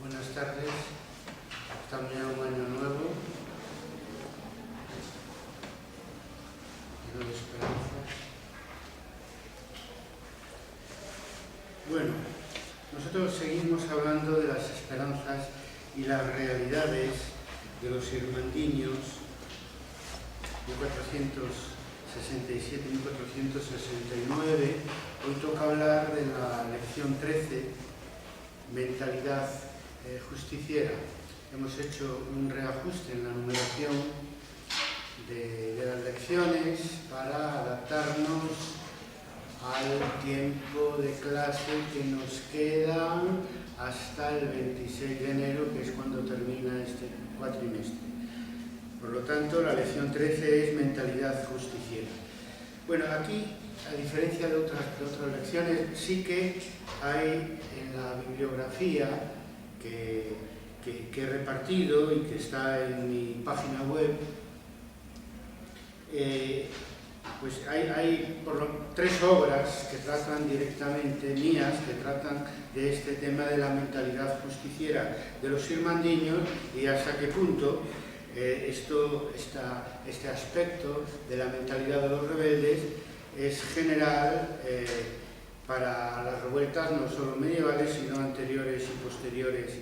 Buenas tardes. Estamos ya en un año nuevo, lleno de esperanzas. Bueno, nosotros seguimos hablando de las esperanzas y las realidades de los irmandiños 1467-1469. Hoy toca hablar de la lección 13, mentalidad justiciera. Hemos hecho un reajuste en la numeración de las lecciones para adaptarnos al tiempo de clase que nos queda hasta el 26 de enero, que es cuando termina este cuatrimestre. Por lo tanto, la lección 13 es mentalidad justiciera. Bueno, aquí, a diferencia de otras lecciones, sí que hay en la bibliografía que he repartido y que está en mi página web, pues hay tres obras que tratan directamente, mías, que tratan de este tema de la mentalidad justiciera de los irmandiños y hasta qué punto este aspecto de la mentalidad de los rebeldes es general para las revueltas no solo medievales, sino anteriores y posteriores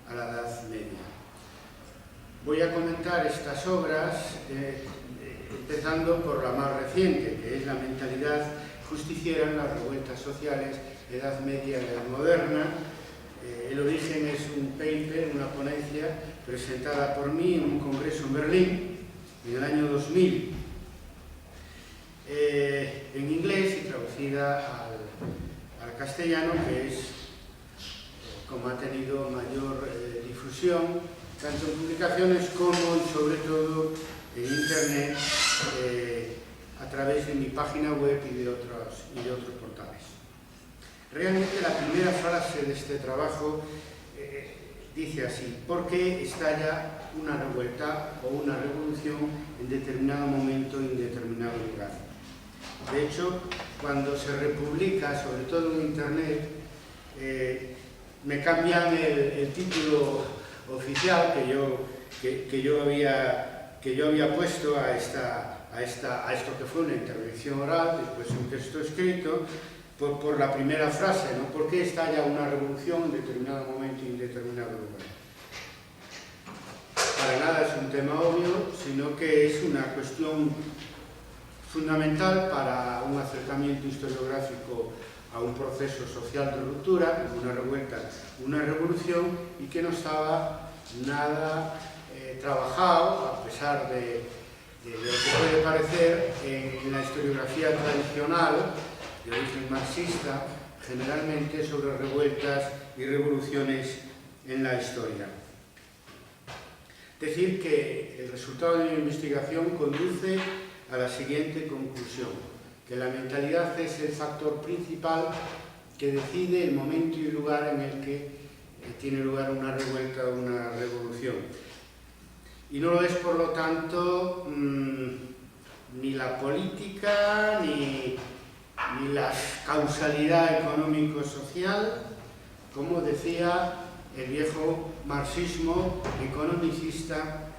a la Edad Media. Voy a comentar estas obras empezando por la más reciente, que es la mentalidad justiciera en las revueltas sociales, Edad Media y Edad Moderna. El origen es un paper, una ponencia presentada por mí en un congreso en Berlín en el año 2000, en inglés y traducida al castellano, que es como ha tenido mayor difusión, tanto en publicaciones como y sobre todo en internet, a través de mi página web y de otros portales. Realmente la primera frase de este trabajo dice así: ¿por qué estalla una revuelta o una revolución en determinado momento y en determinado lugar? De hecho, cuando se republica, sobre todo en internet, me cambian el título oficial que yo había puesto a esto que fue una intervención oral, después un texto escrito, por la primera frase, ¿no? ¿Por qué estalla una revolución en determinado momento y en determinado lugar? Para nada es un tema obvio, sino que es una cuestión fundamental para un acercamiento historiográfico a un proceso social de ruptura, una revuelta, una revolución, y que no estaba nada trabajado, a pesar de lo que puede parecer en la historiografía tradicional de origen marxista, generalmente sobre revueltas y revoluciones en la historia. Decir que el resultado de mi investigación conduce a la siguiente conclusión: que la mentalidad es el factor principal que decide el momento y el lugar en el que tiene lugar una revuelta o una revolución. Y no lo es, por lo tanto, ni la política, ni la causalidad económico-social, como decía el viejo marxismo economicista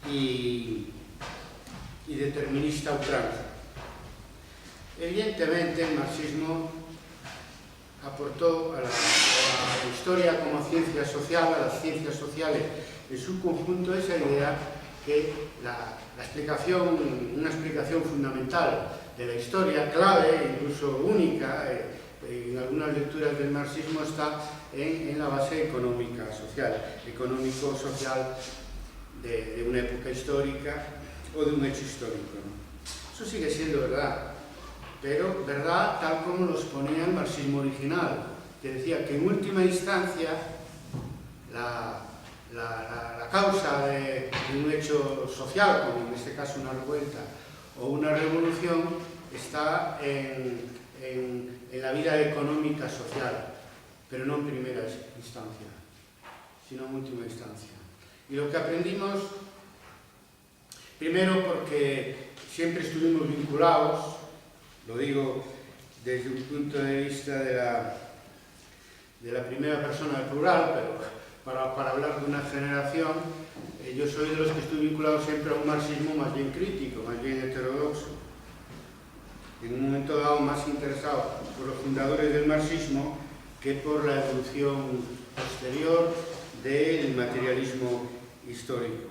y determinista ultranza. Evidentemente, el marxismo aportó a la historia como ciencia social, a las ciencias sociales en su conjunto, esa idea que una explicación fundamental de la historia, clave, incluso única, en algunas lecturas del marxismo, está en la base económica social, económico-social de una época histórica o de un hecho histórico, ¿no? Eso sigue siendo verdad, pero verdad tal como lo exponía el marxismo original, que decía que en última instancia la causa de un hecho social, como en este caso una revuelta o una revolución, está en la vida económica social, pero no en primera instancia, sino en última instancia. Y lo que aprendimos, primero porque siempre estuvimos vinculados, lo digo desde un punto de vista de la primera persona del plural, pero para hablar de una generación, yo soy de los que estoy vinculado siempre a un marxismo más bien crítico, más bien heterodoxo. En un momento dado más interesado por los fundadores del marxismo que por la evolución posterior del materialismo histórico.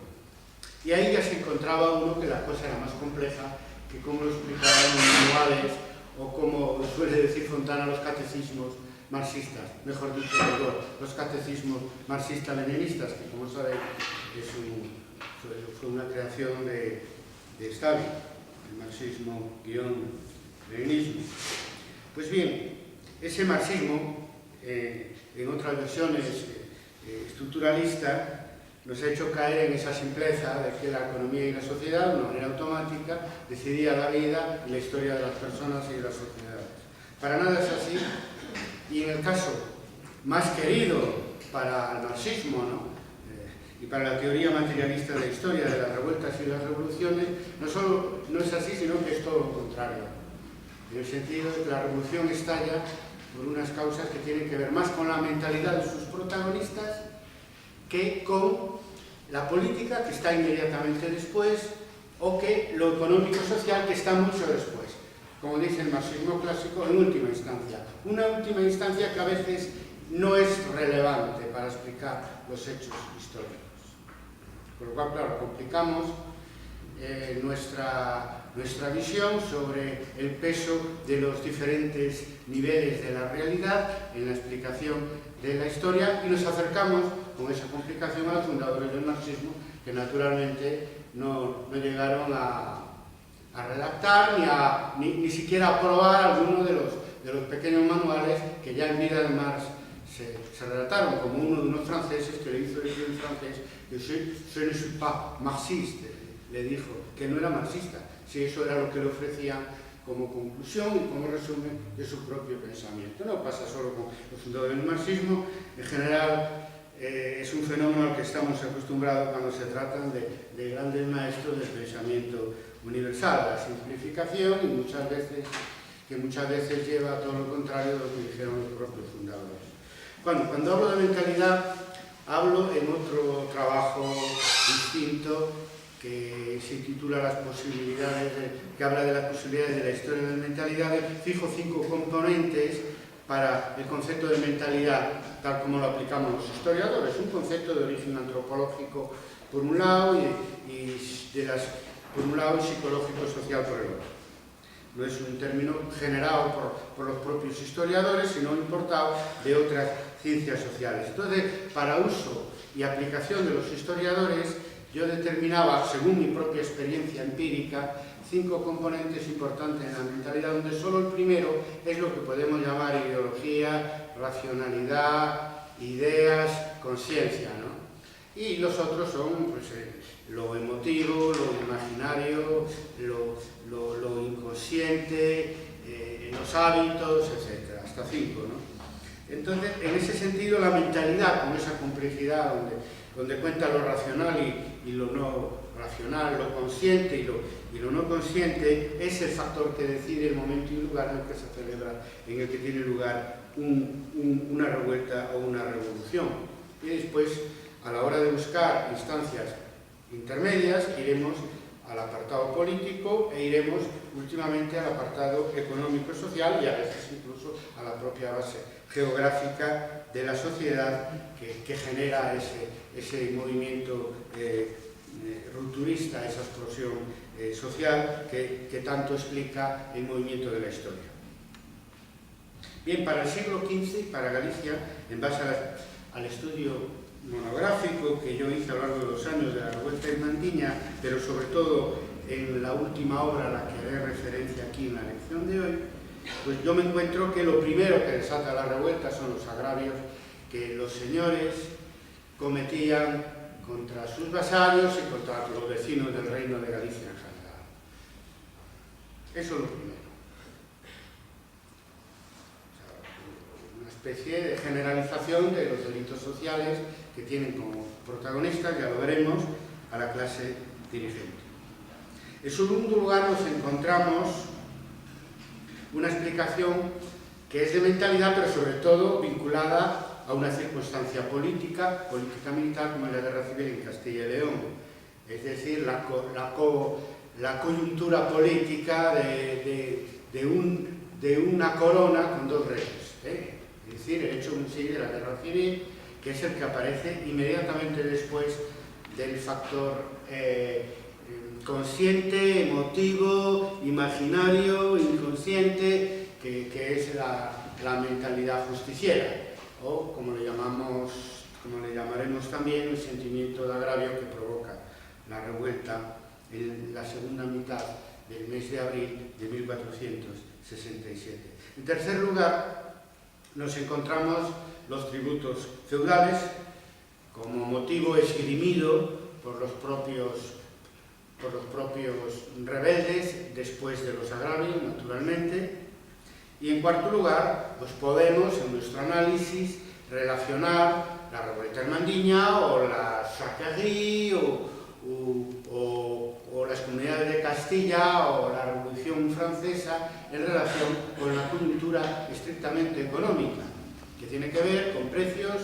Y ahí ya se encontraba uno que la cosa era más compleja, que como lo explicaban los manuales, o como suele decir Fontana, los catecismos marxistas, mejor dicho, los catecismos marxistas-leninistas, que como sabéis fue una creación de Stalin, el marxismo-leninismo. Pues bien, ese marxismo, en otras versiones estructuralista, nos ha hecho caer en esa simpleza de que la economía y la sociedad, de una manera automática, decidía la vida y la historia de las personas y de las sociedades. Para nada es así, y en el caso más querido para el marxismo, ¿no? Y para la teoría materialista de la historia de las revueltas y las revoluciones, no solo no es así, sino que es todo lo contrario. En el sentido de que la revolución estalla por unas causas que tienen que ver más con la mentalidad de sus protagonistas que con la política, que está inmediatamente después, o que lo económico-social, que está mucho después. Como dice el marxismo clásico, en última instancia. Una última instancia que a veces no es relevante para explicar los hechos históricos. Por lo cual, claro, complicamos nuestra visión sobre el peso de los diferentes niveles de la realidad en la explicación de la historia y nos acercamos con esa complicación a los fundadores del marxismo, que naturalmente no llegaron a redactar ni siquiera a aprobar alguno de los pequeños manuales que ya en vida de Marx se redactaron, como uno de unos franceses que le hizo decir en francés que je ne suis pas marxiste, le dijo que no era marxista, si eso era lo que le ofrecían como conclusión y como resumen de su propio pensamiento. No pasa solo con los fundadores del marxismo, en general es un fenómeno al que estamos acostumbrados cuando se tratan de grandes maestros del pensamiento universal, la simplificación y muchas veces lleva a todo lo contrario de lo que dijeron los propios fundadores. Bueno, cuando hablo de mentalidad, hablo en otro trabajo distinto que se titula Las posibilidades, que habla de las posibilidades de la historia de las mentalidades. Fijo 5 componentes para el concepto de mentalidad, tal como lo aplicamos los historiadores. Un concepto de origen antropológico por un lado y psicológico-social por el otro. No es un término generado por los propios historiadores, sino importado de otras ciencias sociales. Entonces, para uso y aplicación de los historiadores, yo determinaba, según mi propia experiencia empírica, 5 componentes importantes en la mentalidad, donde solo el primero es lo que podemos llamar ideología, racionalidad, ideas, conciencia, ¿no? Y los otros son pues, lo emotivo, lo imaginario, lo inconsciente, los hábitos, etc. Hasta 5, ¿no? Entonces, en ese sentido, la mentalidad, con esa complejidad donde cuenta lo racional y lo no racional, lo consciente y lo no consciente, es el factor que decide el momento y lugar en el que se celebra, en el que tiene lugar una revuelta o una revolución. Y después, a la hora de buscar instancias intermedias, iremos al apartado político e iremos últimamente al apartado económico-social y a veces incluso a la propia base geográfica de la sociedad que genera ese movimiento rupturista, esa explosión social que tanto explica el movimiento de la historia. Bien, para el siglo XV, para Galicia, en base al estudio monográfico que yo hice a lo largo de los años de la revuelta irmandiña, pero sobre todo en la última obra a la que haré referencia aquí en la lección de hoy, pues yo me encuentro que lo primero que desata la revuelta son los agravios que los señores cometían contra sus vasallos y contra los vecinos del reino de Galicia en general. Eso es lo primero. Una especie de generalización de los delitos sociales que tienen como protagonistas, ya lo veremos, a la clase dirigente. En segundo lugar nos encontramos una explicación que es de mentalidad, pero sobre todo vinculada a una circunstancia política militar como es la guerra civil en Castilla y León. Es decir, la coyuntura política de una corona con dos reyes. Es decir, el hecho en sí de la guerra civil, que es el que aparece inmediatamente después del factor consciente, emotivo, imaginario, inconsciente, que es la mentalidad justiciera, o como le llamaremos también, el sentimiento de agravio que provoca la revuelta en la segunda mitad del mes de abril de 1467. En tercer lugar, nos encontramos los tributos feudales como motivo esgrimido por los propios rebeldes después de los agravios, naturalmente. Y en cuarto lugar, pues podemos en nuestro análisis relacionar la revuelta hermandiña o la Jacquerie o las comunidades de Castilla o la Revolución Francesa en relación con la coyuntura estrictamente económica, que tiene que ver con precios,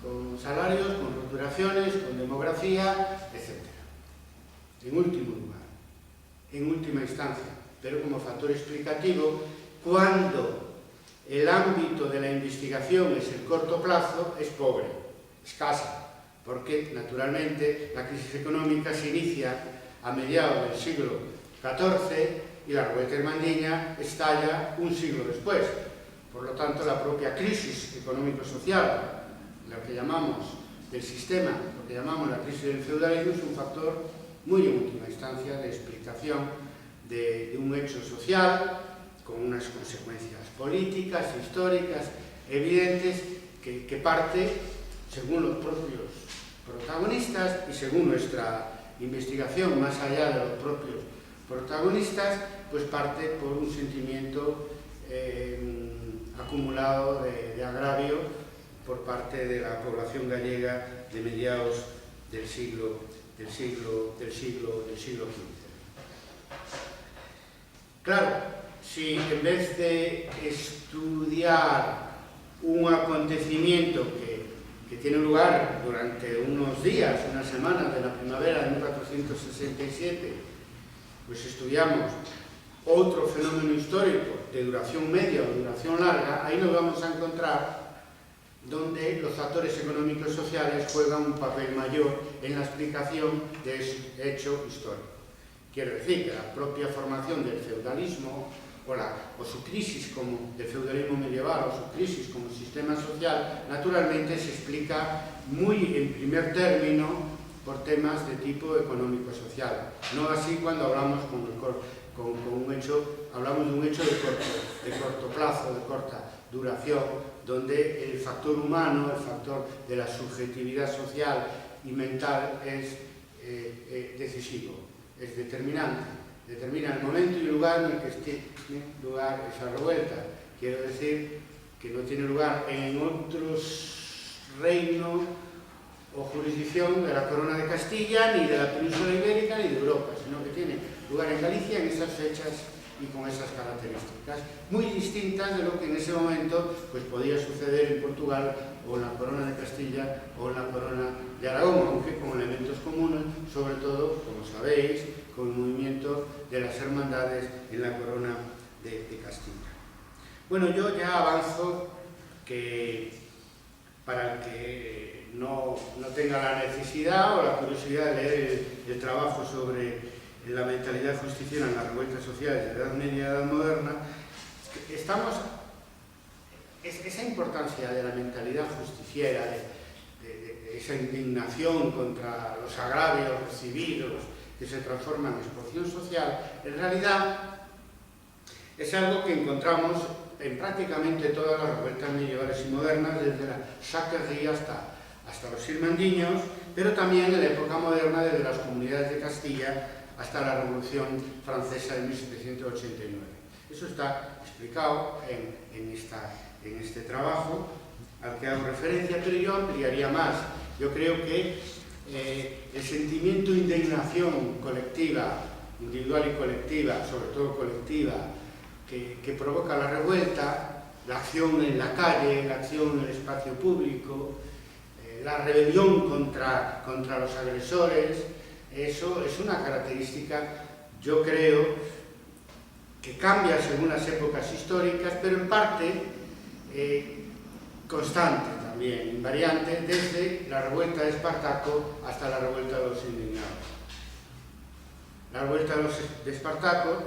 con salarios, con roturaciones, con demografía, etc. En último lugar, en última instancia, pero como factor explicativo, cuando el ámbito de la investigación es el corto plazo, es pobre, escasa, porque naturalmente la crisis económica se inicia a mediados del siglo XIV y la revuelta hermandiña estalla un siglo después. Por lo tanto, la propia crisis económico-social, lo que llamamos del sistema, lo que llamamos la crisis del feudalismo, es un factor muy en última instancia de explicación de un hecho social con unas consecuencias políticas, históricas, evidentes, que parte, según los propios protagonistas y según nuestra investigación más allá de los propios protagonistas, pues parte por un sentimiento acumulado de agravio por parte de la población gallega de mediados del siglo XV. Claro, si en vez de estudiar un acontecimiento que tiene lugar durante unos días, unas semanas de la primavera de 1467, pues estudiamos otro fenómeno histórico de duración media o duración larga, ahí nos vamos a encontrar donde los factores económicos sociales juegan un papel mayor en la explicación de ese hecho histórico. Quiero decir que la propia formación del feudalismo o su crisis como del feudalismo medieval o su crisis como sistema social, naturalmente se explica muy en primer término por temas de tipo económico-social. No así cuando hablamos hablamos de un hecho de corto plazo, de corta duración, donde el factor humano, el factor de la subjetividad social y mental es decisivo, es determinante. Determina el momento y el lugar en el que tiene lugar esa revuelta. Quiero decir que no tiene lugar en otros reinos o jurisdicción de la Corona de Castilla, ni de la península ibérica, ni de Europa, sino que tiene lugar en Galicia en esas fechas y con esas características, muy distintas de lo que en ese momento pues, podía suceder en Portugal o en la Corona de Castilla o en la Corona de Aragón, aunque con elementos comunes, sobre todo, como sabéis, con el movimiento de las hermandades en la Corona de Castilla. Bueno, yo ya avanzo que para el que no tenga la necesidad o la curiosidad de leer el trabajo sobre la mentalidad justiciera en las revueltas sociales de la Edad Media y Edad Moderna, esa importancia de la mentalidad justiciera, de esa indignación contra los agravios recibidos que se transforman en exposición social, en realidad es algo que encontramos en prácticamente todas las revueltas medievales y modernas, desde la Jacquerie hasta los irmandiños, pero también en la época moderna, desde las comunidades de Castilla hasta la Revolución Francesa de 1789. Eso está explicado en este trabajo al que hago referencia, pero yo ampliaría más. Yo creo que el sentimiento de indignación colectiva, individual y colectiva, sobre todo colectiva, que provoca la revuelta, la acción en la calle, la acción en el espacio público, la rebelión contra los agresores. Eso es una característica, yo creo, que cambia según las épocas históricas, pero en parte constante también, invariante, desde la revuelta de Espartaco hasta la revuelta de los indignados. La revuelta de Espartaco,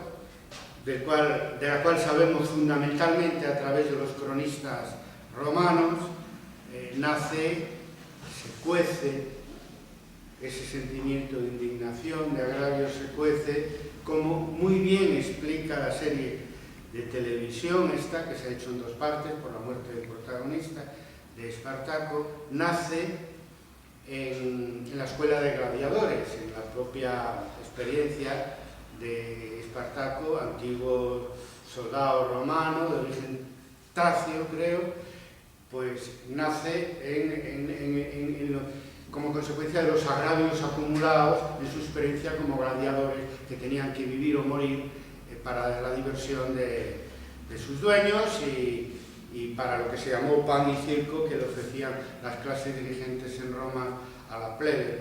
de la cual sabemos fundamentalmente a través de los cronistas romanos, nace, se cuece, ese sentimiento de indignación, de agravio se cuece, como muy bien explica la serie de televisión esta, que se ha hecho en 2 partes por la muerte del protagonista, de Espartaco, nace en la escuela de gladiadores, en la propia experiencia de Espartaco, antiguo soldado romano, de origen tracio, creo, pues nace como consecuencia de los agravios acumulados en su experiencia como gladiadores que tenían que vivir o morir para la diversión de sus dueños y para lo que se llamó pan y circo que le ofrecían las clases dirigentes en Roma a la plebe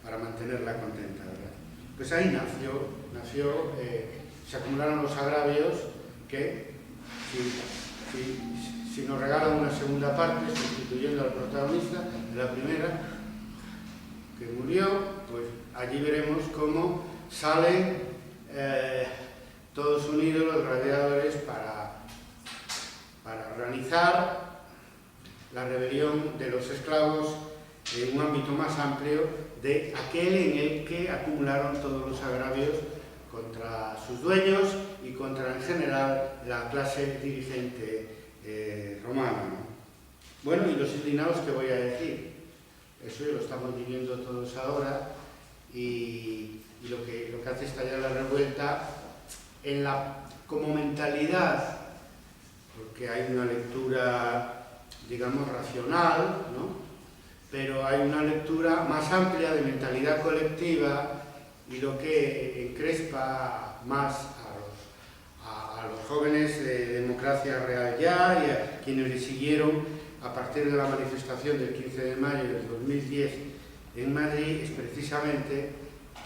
para mantenerla contenta, ¿verdad? Pues ahí nació, se acumularon los agravios que, si nos regalan una segunda parte, sustituyendo al protagonista de la primera, que murió, pues allí veremos cómo salen todos unidos los gladiadores para organizar la rebelión de los esclavos en un ámbito más amplio de aquel en el que acumularon todos los agravios contra sus dueños y contra en general la clase dirigente romana, ¿no? Bueno, y los indignados, ¿qué voy a decir? Eso ya lo estamos viviendo todos ahora y lo que hace estallar la revuelta como mentalidad, porque hay una lectura, digamos, racional, ¿no? Pero hay una lectura más amplia de mentalidad colectiva y lo que encrespa más a los jóvenes de Democracia Real Ya y a quienes le siguieron a partir de la manifestación del 15 de mayo del 2010 en Madrid es precisamente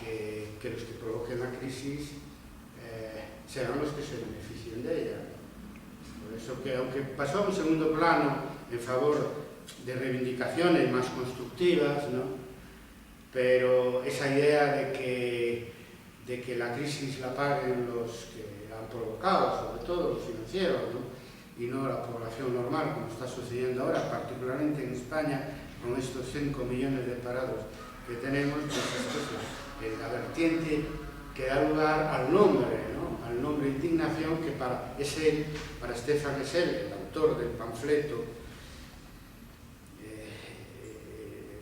que los que provoquen la crisis serán los que se beneficien de ella. Por eso que, aunque pasó a un segundo plano en favor de reivindicaciones más constructivas, ¿no? Pero esa idea de que la crisis la paguen los que la han provocado, sobre todo los financieros, ¿no? Y no la población normal, como está sucediendo ahora, particularmente en España, con estos 5 millones de parados que tenemos, pues esto es la vertiente que da lugar al nombre, ¿no? Al nombre indignación, que para Stefan Hessel, el autor del panfleto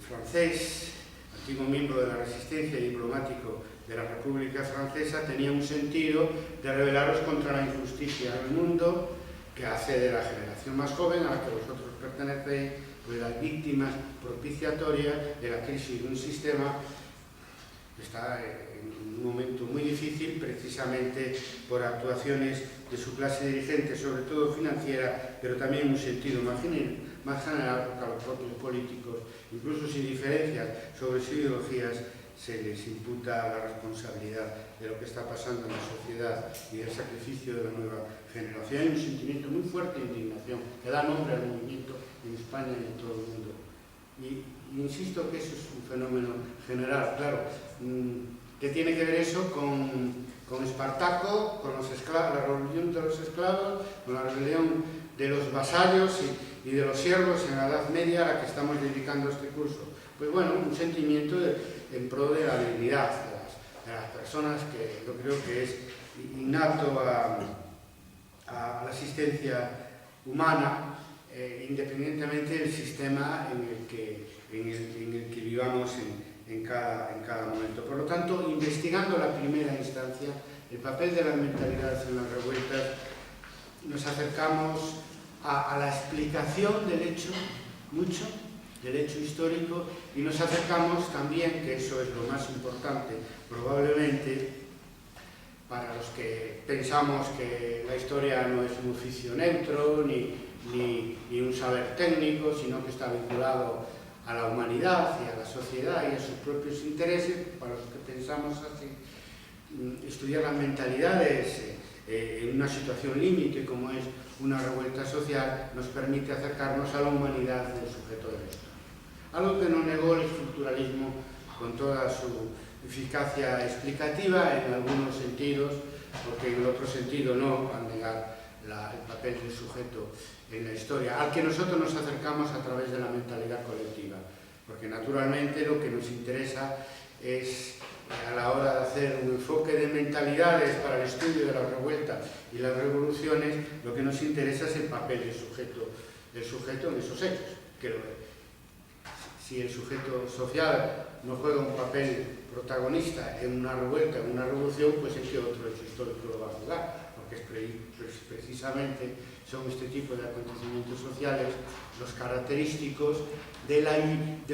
francés, antiguo miembro de la resistencia y diplomático de la República Francesa, tenía un sentido de rebelaros contra la injusticia del mundo, que hace de la generación más joven a la que vosotros pertenecéis, pues las víctimas propiciatorias de la crisis de un sistema que está en un momento muy difícil, precisamente por actuaciones de su clase dirigente, sobre todo financiera, pero también en un sentido más general, porque a los propios políticos, incluso sin diferencias sobre sus ideologías, se les imputa la responsabilidad de lo que está pasando en la sociedad y del sacrificio de la nueva generación. Hay un sentimiento muy fuerte de indignación que da nombre al movimiento en España y en todo el mundo. Y insisto que eso es un fenómeno general, claro. ¿Qué tiene que ver eso con Espartaco, con la revolución de los esclavos, con la rebelión de los vasallos y de los siervos en la Edad Media a la que estamos dedicando este curso? Pues bueno, un sentimiento en pro de la dignidad de las personas, que yo creo que es innato a la existencia humana, independientemente del sistema en el que vivamos en cada momento. Por lo tanto, investigando la primera instancia, el papel de las mentalidades en las revueltas, nos acercamos a la explicación del hecho, del hecho histórico, y nos acercamos también, que eso es lo más importante, probablemente, para los que pensamos que la historia no es un oficio neutro, ni ni un saber técnico, sino que está vinculado a la humanidad y a la sociedad y a sus propios intereses. Para los que pensamos así, estudiar las mentalidades en una situación límite como es una revuelta social nos permite acercarnos a la humanidad del sujeto de la historia. Algo que no negó el estructuralismo con toda su eficacia explicativa en algunos sentidos, porque en el otro sentido no, al negar el papel del sujeto en la historia, al que nosotros nos acercamos a través de la mentalidad colectiva, porque naturalmente lo que nos interesa es, a la hora de hacer un enfoque de mentalidades para el estudio de la revuelta y las revoluciones, lo que nos interesa es el papel del sujeto en esos hechos. Si el sujeto social no juega un papel protagonista en una revuelta, en una revolución, pues es que otro hecho histórico lo va a jugar, porque precisamente son este tipo de acontecimientos sociales los característicos de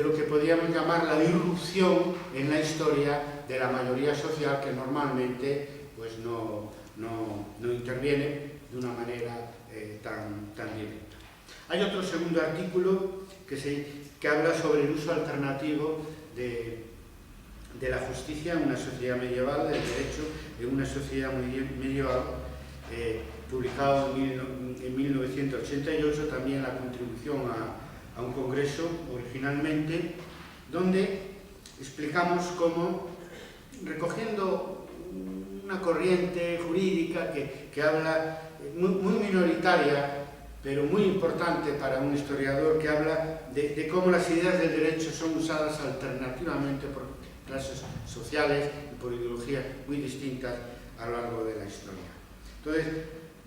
lo que podríamos llamar la irrupción en la historia de la mayoría social, que normalmente pues no interviene de una manera tan directa. Hay otro segundo artículo que habla sobre el uso alternativo de la justicia en una sociedad medieval, del derecho en una sociedad medieval, publicado en 1988, también la contribución a un congreso originalmente, donde explicamos cómo, recogiendo una corriente jurídica que habla, muy minoritaria, pero muy importante para un historiador, que habla de cómo las ideas del derecho son usadas alternativamente por clases sociales y por ideologías muy distintas a lo largo de la historia. Entonces,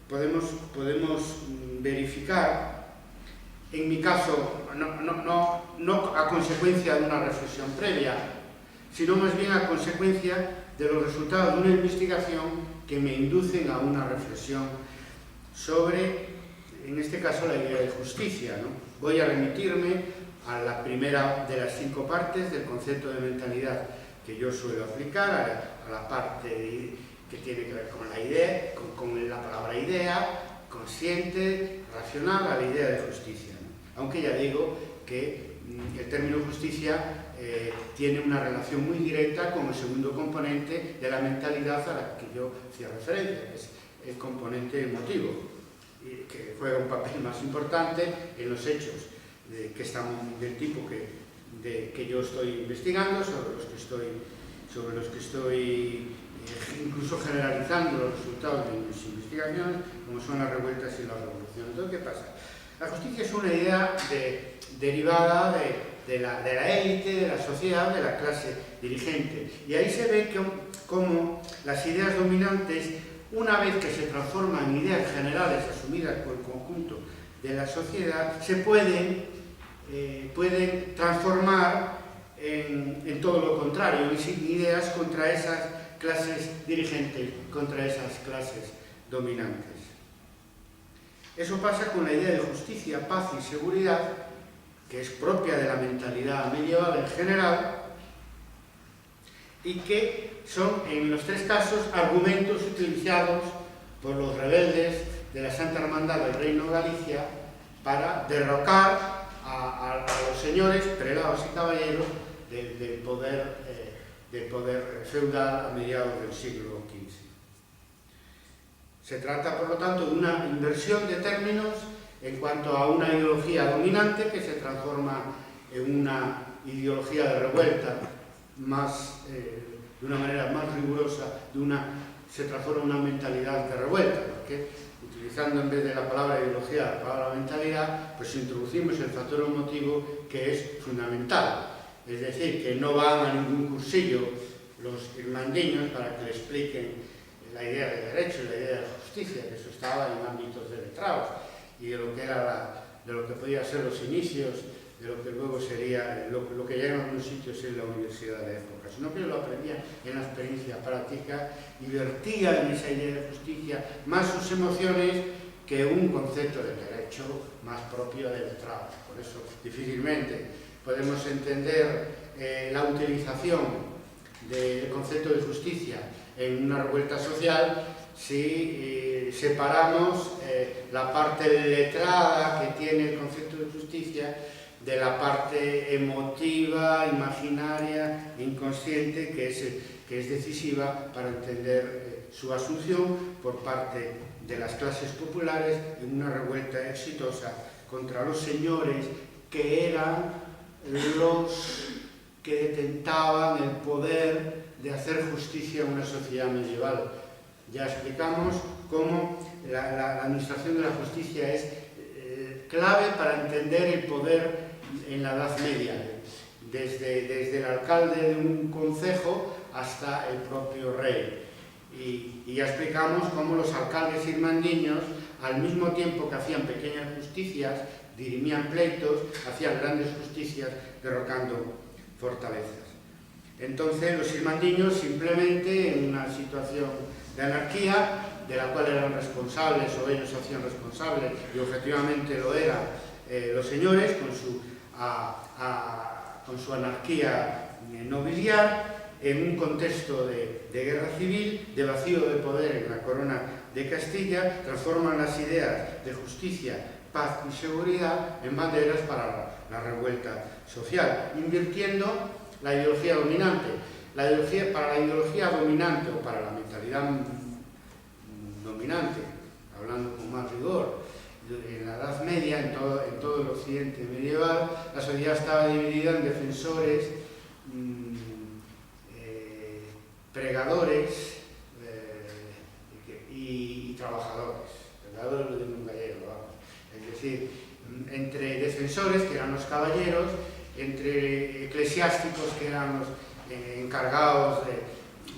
podemos verificar, en mi caso, no a consecuencia de una reflexión previa, sino más bien a consecuencia de los resultados de una investigación que me inducen a una reflexión sobre, en este caso, la idea de justicia, ¿no? Voy a remitirme a la primera de las 5 partes del concepto de mentalidad que yo suelo aplicar, a la parte que tiene que ver con la idea, con la palabra idea, consciente, racional, a la idea de justicia, ¿no? Aunque ya digo que el término justicia tiene una relación muy directa con el segundo componente de la mentalidad a la que yo hacía referencia, que es el componente emotivo, que juega un papel más importante en los hechos del tipo que yo estoy investigando, sobre los que estoy incluso generalizando los resultados de mis investigaciones, como son las revueltas y las revoluciones. Entonces, ¿qué pasa? La justicia es una idea derivada de la élite, de la sociedad, de la clase dirigente. Y ahí se ve cómo las ideas dominantes, una vez que se transforman en ideas generales asumidas por el conjunto de la sociedad, se pueden transformar en todo lo contrario, en ideas contra esas clases dirigentes, contra esas clases dominantes. Eso pasa con la idea de justicia, paz y seguridad, que es propia de la mentalidad medieval en general, y que son, en los 3 casos, argumentos utilizados por los rebeldes de la Santa Hermandad del Reino de Galicia para derrocar a los señores, prelados y caballeros del poder feudal a mediados del siglo XV. Se trata, por lo tanto, de una inversión de términos en cuanto a una ideología dominante que se transforma en una ideología de revuelta de una manera más rigurosa, se transforma en una mentalidad de revuelta, porque utilizando en vez de la palabra ideología la palabra mentalidad, pues introducimos el factor emotivo, que es fundamental. Es decir, que no van a ningún cursillo los irmandiños para que le expliquen la idea de derecho y la idea de justicia, que eso estaba en ámbitos de letrados y de lo que podía ser los inicios, de lo que luego sería, lo que ya en algunos sitios es la universidad de la época, sino que yo lo aprendía en la experiencia práctica y vertía en esa idea de justicia más sus emociones que un concepto de derecho más propio de letrados. Por eso difícilmente podemos entender la utilización del concepto de justicia en una revuelta social si separamos la parte letrada que tiene el concepto de justicia de la parte emotiva, imaginaria, inconsciente, que es decisiva para entender su asunción por parte de las clases populares en una revuelta exitosa contra los señores que eran los que detentaban el poder de hacer justicia en una sociedad medieval. Ya explicamos cómo la administración de la justicia es clave para entender el poder en la Edad Media, desde el alcalde de un concejo hasta el propio rey. Y ya explicamos cómo los alcaldes irmandiños, al mismo tiempo que hacían pequeñas justicias, dirimían pleitos, hacían grandes justicias, derrocando fortalezas. Entonces los irmandiños, simplemente en una situación de anarquía, de la cual eran responsables, o ellos se hacían responsables, y objetivamente lo eran los señores, con su anarquía nobiliar, en un contexto de guerra civil, de vacío de poder en la corona de Castilla, transforman las ideas de justicia, paz y seguridad en banderas para la revuelta social, invirtiendo la ideología dominante. Para la ideología dominante, o para la mentalidad dominante, hablando con más rigor, en la Edad Media, en todo el occidente medieval, la sociedad estaba dividida en defensores, pregadores y trabajadores. Pregadores lo digo en gallego, vamos. Es decir, entre defensores, que eran los caballeros, entre eclesiásticos, que eran los encargados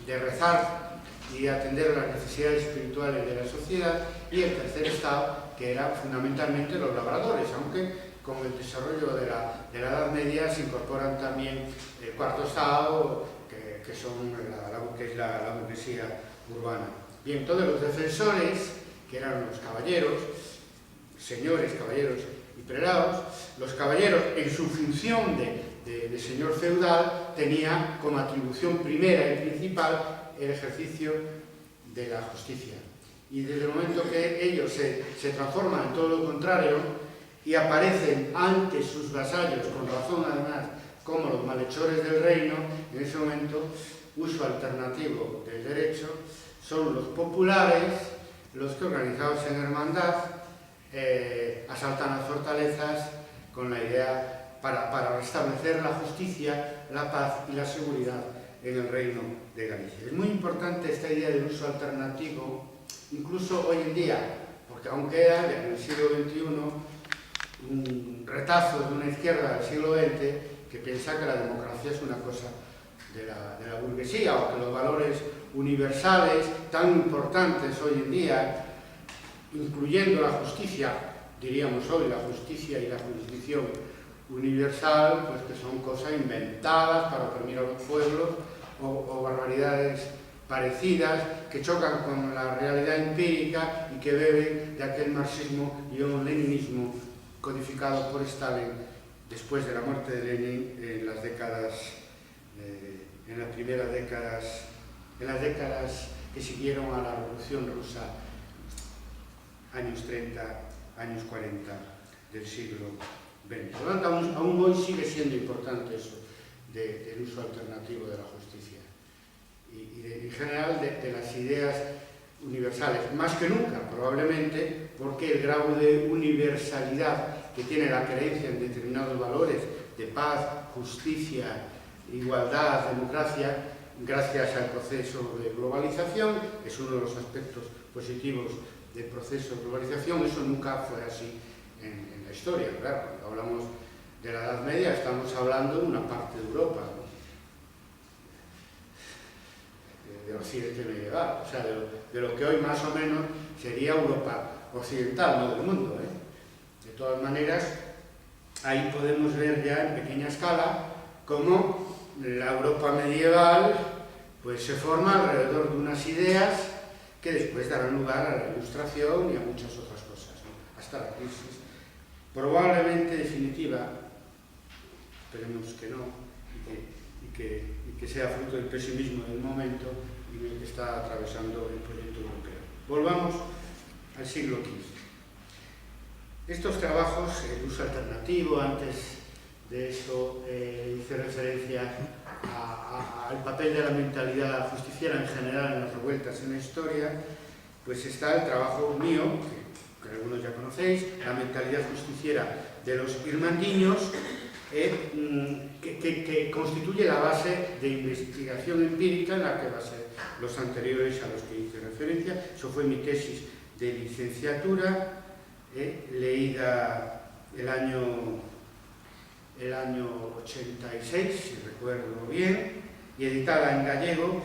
de rezar y atender las necesidades espirituales de la sociedad, y el tercer estado, que eran fundamentalmente los labradores, aunque con el desarrollo de la Edad Media se incorporan también el cuarto estado, que es la burguesía urbana. Bien, todos los defensores, que eran los caballeros, señores, caballeros y prelados, los caballeros, en su función de señor feudal, tenía como atribución primera y principal el ejercicio de la justicia. Y desde el momento que ellos se transforman en todo lo contrario y aparecen ante sus vasallos, con razón además, como los malhechores del reino, en ese momento, uso alternativo del derecho, son los populares los que, organizados en hermandad, asaltan las fortalezas con la idea para restablecer la justicia, la paz y la seguridad en el reino de Galicia. Es muy importante esta idea del uso alternativo, incluso hoy en día, porque aún queda en el siglo XXI un retazo de una izquierda del siglo XX que piensa que la democracia es una cosa de la burguesía, o que los valores universales tan importantes hoy en día, incluyendo la justicia, diríamos hoy, la justicia y la jurisdicción universal, pues que son cosas inventadas para oprimir a los pueblos, o barbaridades parecidas que chocan con la realidad empírica y que beben de aquel marxismo y un leninismo codificado por Stalin después de la muerte de Lenin en las décadas que siguieron a la Revolución Rusa, años 30, años 40 del siglo XX. Por lo tanto, aún hoy sigue siendo importante eso del uso alternativo de la justicia y en general de las ideas universales, más que nunca, probablemente, porque el grado de universalidad que tiene la creencia en determinados valores de paz, justicia, igualdad, democracia, gracias al proceso de globalización, es uno de los aspectos positivos del proceso de globalización. Eso nunca fue así en la historia, claro. Cuando hablamos de la Edad Media estamos hablando de una parte de Europa, ¿no? Del occidente medieval, o sea, de lo que hoy más o menos sería Europa occidental, no del mundo, ¿eh? De todas maneras, ahí podemos ver ya en pequeña escala cómo la Europa medieval pues se forma alrededor de unas ideas que después darán lugar a la Ilustración y a muchas otras cosas, ¿no? Hasta la crisis probablemente definitiva, esperemos que no, y que sea fruto del pesimismo del momento y del que está atravesando el proyecto europeo. Volvamos al siglo XV. Estos trabajos, el uso alternativo, antes de eso hice referencia al papel de la mentalidad justiciera en general en las revueltas en la historia, pues está el trabajo mío, que algunos ya conocéis, la mentalidad justiciera de los irmandiños, que constituye la base de investigación empírica en la que basé los anteriores a los que hice referencia. Eso fue mi tesis de licenciatura, leída el año 86, si recuerdo bien, y editada en gallego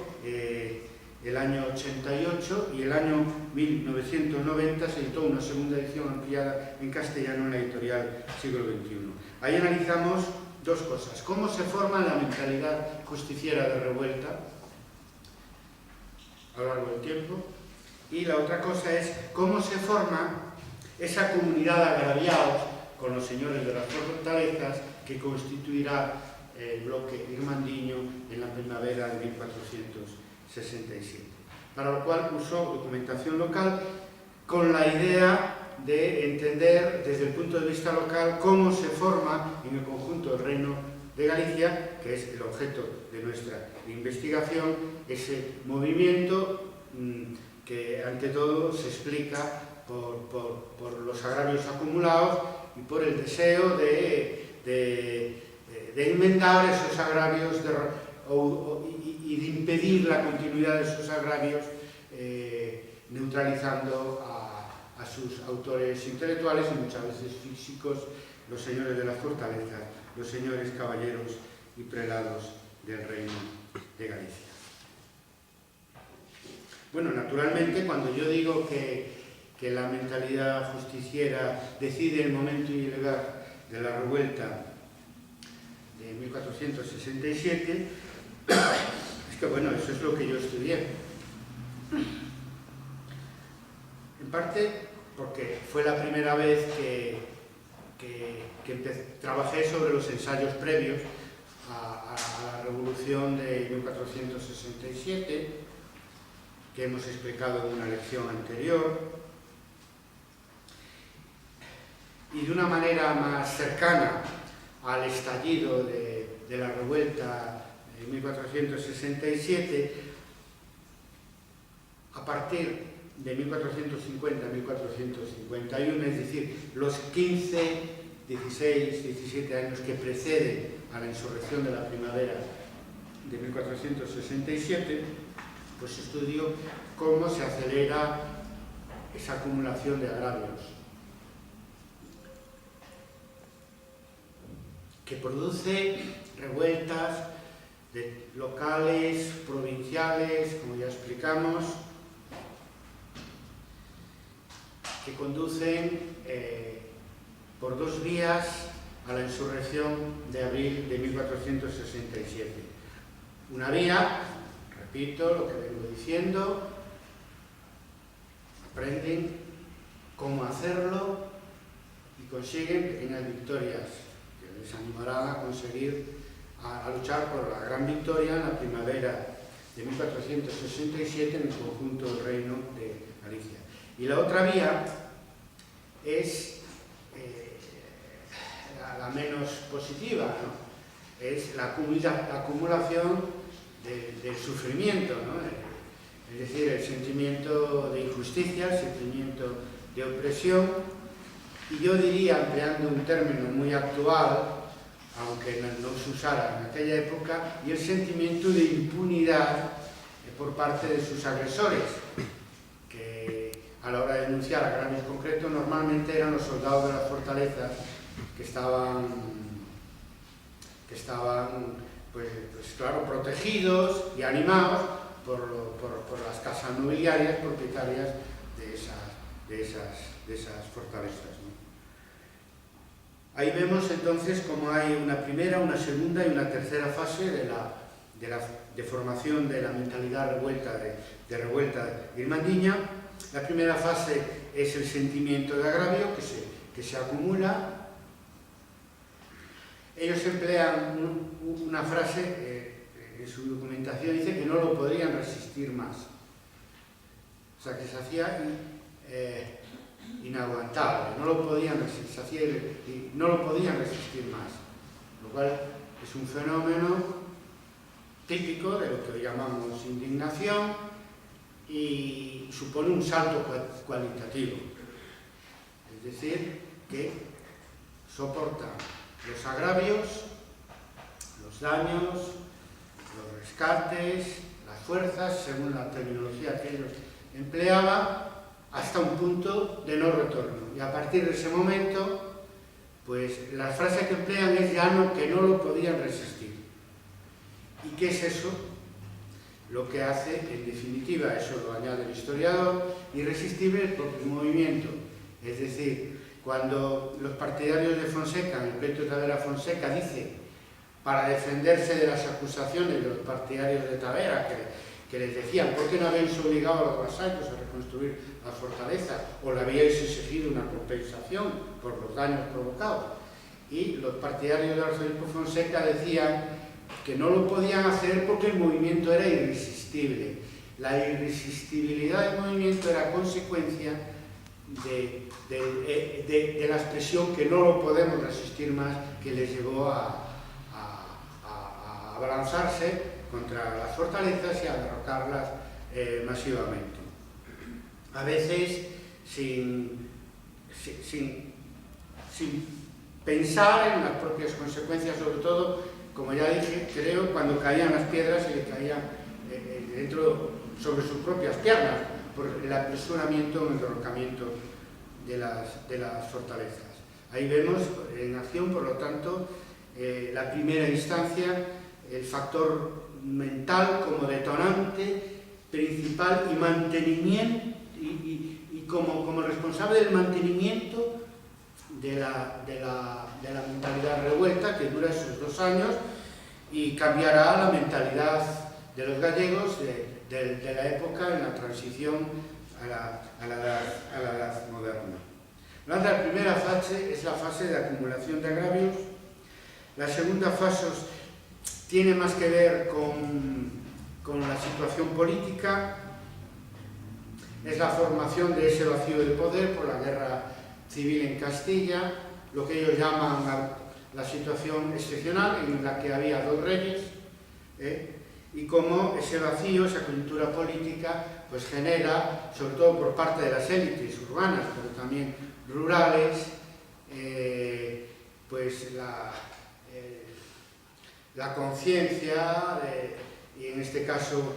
el año 88, y el año 1990 se editó una segunda edición ampliada en castellano en la editorial Siglo XXI. Ahí analizamos dos cosas: cómo se forma la mentalidad justiciera de revuelta a lo largo del tiempo, y la otra cosa es cómo se forma esa comunidad de agraviados con los señores de las fortalezas que constituirá el bloque irmandiño en la primavera de 1467. Para lo cual usó documentación local con la idea de entender desde el punto de vista local cómo se forma en el conjunto del Reino de Galicia, que es el objeto de nuestra investigación, ese movimiento que ante todo se explica por los agravios acumulados y por el deseo de enmendar esos agravios y de impedir la continuidad de esos agravios, neutralizando a sus autores intelectuales y muchas veces físicos, los señores de las fortalezas, los señores caballeros y prelados del Reino de Galicia. Bueno, naturalmente, cuando yo digo que la mentalidad justiciera decide el momento y el lugar de la revuelta de 1467, es que bueno, eso es lo que yo estudié. En parte porque fue la primera vez que trabajé sobre los ensayos previos a la revolución de 1467, que hemos explicado en una lección anterior, y de una manera más cercana al estallido de la revuelta de 1467, a partir de 1450-1451, es decir, los 15, 16, 17 años que preceden a la insurrección de la primavera de 1467, pues estudio cómo se acelera esa acumulación de agravios, que produce revueltas locales, provinciales, como ya explicamos, que conducen por dos vías a la insurrección de abril de 1467. Una vía, repito lo que vengo diciendo, aprenden cómo hacerlo y consiguen pequeñas victorias que les animarán a conseguir, a luchar por la gran victoria en la primavera de 1467 en el conjunto del Reino de Galicia. Y la otra vía es la menos positiva, ¿no? Es la acumulación del sufrimiento, ¿no? Es decir, el sentimiento de injusticia, el sentimiento de opresión, y yo diría, empleando un término muy actual, aunque no se usara en aquella época, y el sentimiento de impunidad por parte de sus agresores, que a la hora de denunciar agravios concretos normalmente eran los soldados de las fortalezas que estaban pues claro, protegidos y animados por las casas nobiliarias propietarias de esas fortalezas, ¿no? Ahí vemos entonces cómo hay una primera, una segunda y una tercera fase de la formación de la mentalidad de revuelta irmandiña. La primera fase es el sentimiento de agravio que se acumula. Ellos emplean una frase en su documentación, dice que no lo podrían resistir más. hasta que se hacía inaguantable, no lo podían resistir más, lo cual es un fenómeno típico de lo que hoy llamamos indignación y supone un salto cualitativo, es decir, que soporta los agravios, los daños, los rescates, las fuerzas, según la terminología que ellos empleaban, hasta un punto de no retorno. Y a partir de ese momento, pues la frase que emplean es que no lo podían resistir. ¿Y qué es eso? Lo que hace, en definitiva, eso lo añade el historiador, irresistible el propio movimiento. Es decir, cuando los partidarios de Fonseca, en el pleito de Tavera-Fonseca, dice, para defenderse de las acusaciones de los partidarios de Tavera, que les decían, ¿por qué no habéis obligado a los vasallos a reconstruir la fortaleza o le habíais exigido una compensación por los daños provocados? Y los partidarios del arzobispo Fonseca decían que no lo podían hacer porque el movimiento era irresistible. La irresistibilidad del movimiento era consecuencia de la expresión que no lo podemos resistir más, que les llevó a abalanzarse contra las fortalezas y a derrocarlas masivamente. A veces sin pensar en las propias consecuencias, sobre todo, como ya dije, creo, cuando caían las piedras y le caían sobre sus propias piernas, por el apresuramiento o el derrocamiento de las fortalezas. Ahí vemos en acción, por lo tanto, la primera instancia, el factor mental como detonante principal y mantenimiento, y como responsable del mantenimiento de la mentalidad revuelta, que dura esos 2 años y cambiará la mentalidad de los gallegos de la época en la transición a la edad moderna. La primera fase es la fase de acumulación de agravios. La segunda fase tiene más que ver con la situación política, es la formación de ese vacío de poder por la guerra civil en Castilla, lo que ellos llaman la situación excepcional en la que había 2 reyes, y cómo ese vacío, esa coyuntura política, pues genera, sobre todo por parte de las élites urbanas, pero también rurales, pues la conciencia, y en este caso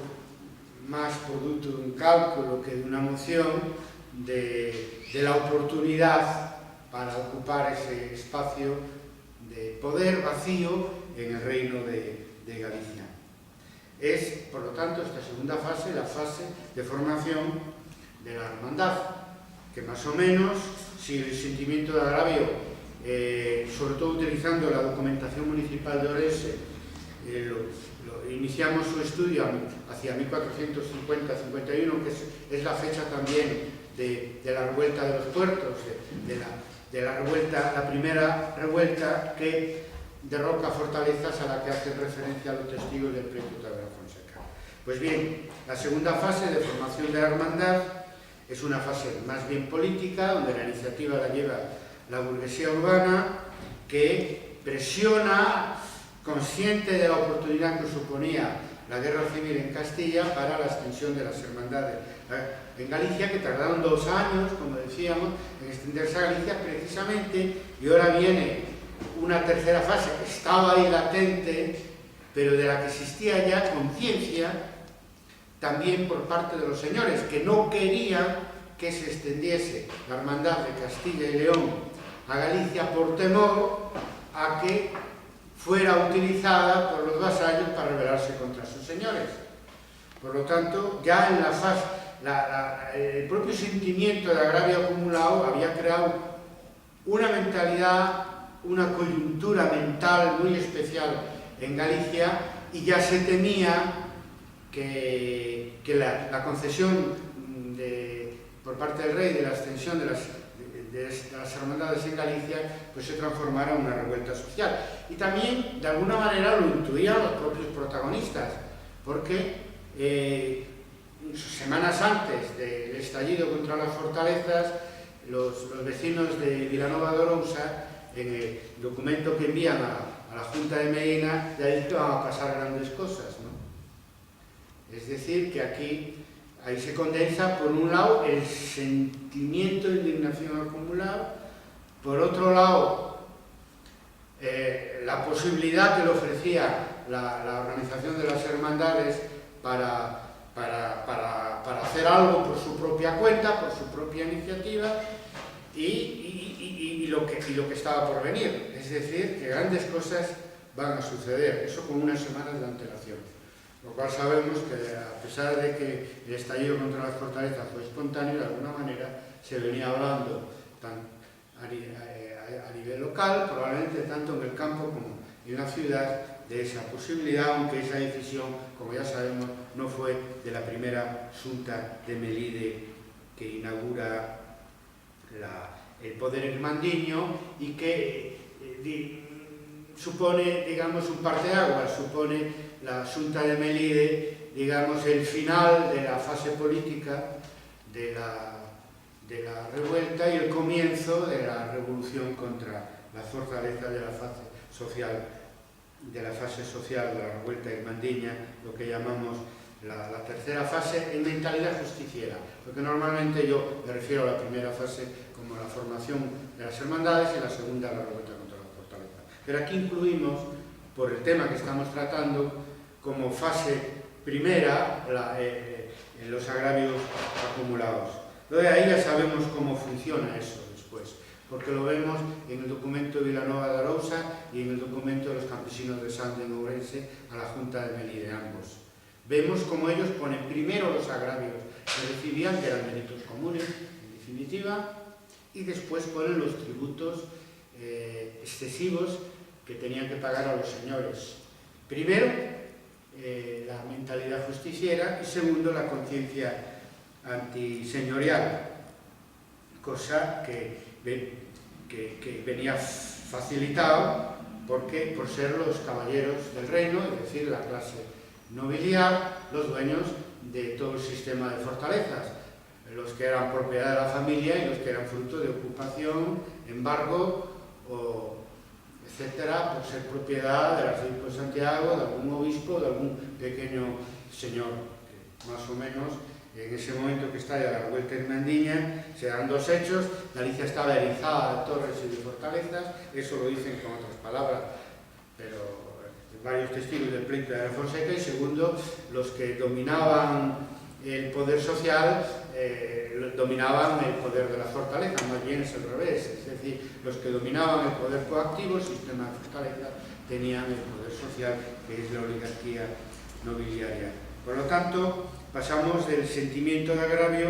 más producto de un cálculo que de una moción, de la oportunidad para ocupar ese espacio de poder vacío en el reino de Galicia. Es, por lo tanto, esta segunda fase, la fase de formación de la hermandad, que más o menos, si el sentimiento de agravio, sobre todo utilizando la documentación municipal de Orense, iniciamos su estudio hacia 1450-51, que es la fecha también de la revuelta de los puertos, de la revuelta, la primera revuelta que derroca fortalezas a la que hacen referencia a los testigos del pleito de Tavera-Fonseca. Pues bien, la segunda fase de formación de la hermandad es una fase más bien política, donde la iniciativa la lleva la burguesía urbana, que presiona, consciente de la oportunidad que suponía la guerra civil en Castilla para la extensión de las hermandades en Galicia, que tardaron 2 años, como decíamos, en extenderse a Galicia precisamente, y ahora viene una tercera fase que estaba ahí latente, pero de la que existía ya conciencia también por parte de los señores, que no querían que se extendiese la hermandad de Castilla y León a Galicia por temor a que fuera utilizada por los vasallos para rebelarse contra sus señores. Por lo tanto, ya en la fase, el propio sentimiento de agravio acumulado había creado una mentalidad, una coyuntura mental muy especial en Galicia, y ya se temía que la concesión por parte del rey de la extensión de las hermandades en Galicia pues se transformara en una revuelta social. Y también, de alguna manera, lo intuían los propios protagonistas, porque semanas antes del estallido contra las fortalezas, los vecinos de Vilanova de Arousa, en el documento que envían a la Junta de Medina, ya dicen que van a pasar grandes cosas, ¿no? Es decir, que aquí ahí se condensa, por un lado, el sentimiento de indignación acumulado, por otro lado, la posibilidad que le ofrecía la organización de las hermandades para hacer algo por su propia cuenta, por su propia iniciativa, y lo que estaba por venir. Es decir, que grandes cosas van a suceder, eso con unas semanas de antelación. Lo cual sabemos que, a pesar de que el estallido contra las fortalezas fue espontáneo, de alguna manera se venía hablando a nivel local, probablemente tanto en el campo como en la ciudad, de esa posibilidad, aunque esa decisión, como ya sabemos, no fue de la primera Xunta de Melide que inaugura el poder irmandiño y que supone, digamos, un parteaguas, supone la Xunta de Melide, digamos, el final de la fase política de la revuelta y el comienzo de la revolución contra la fortaleza de la fase social de la revuelta irmandiña, lo que llamamos la tercera fase en mentalidad justiciera, porque normalmente yo me refiero a la primera fase como la formación de las hermandades y la segunda la revuelta contra la fortaleza. Pero aquí incluimos, por el tema que estamos tratando, como fase primera los agravios acumulados. Luego de ahí ya sabemos cómo funciona eso después, porque lo vemos en el documento de Vilanova de Arousa y en el documento de los campesinos de Sande en Ourense a la Junta de Melide, ambos. Vemos cómo ellos ponen primero los agravios que recibían, que eran delitos comunes, en definitiva, y después ponen los tributos excesivos que tenían que pagar a los señores. Primero, la mentalidad justiciera y segundo, la conciencia antiseñorial, cosa que venía facilitado por ser los caballeros del reino, es decir, la clase nobiliar, los dueños de todo el sistema de fortalezas, los que eran propiedad de la familia y los que eran fruto de ocupación, embargo, etcétera, por ser propiedad del arzobispo de Santiago, de algún obispo, de algún pequeño señor, que más o menos en ese momento que estalla la revuelta irmandiña se dan dos hechos: Galicia estaba erizada de torres y de fortalezas, eso lo dicen con otras palabras, pero varios testigos del pleito de la Fonseca, y segundo, los que dominaban el poder social dominaban el poder de la fortaleza, más bien es al revés, es decir, los que dominaban el poder coactivo, el sistema de fortaleza, tenían el poder social, que es la oligarquía nobiliaria. Por lo tanto, pasamos del sentimiento de agravio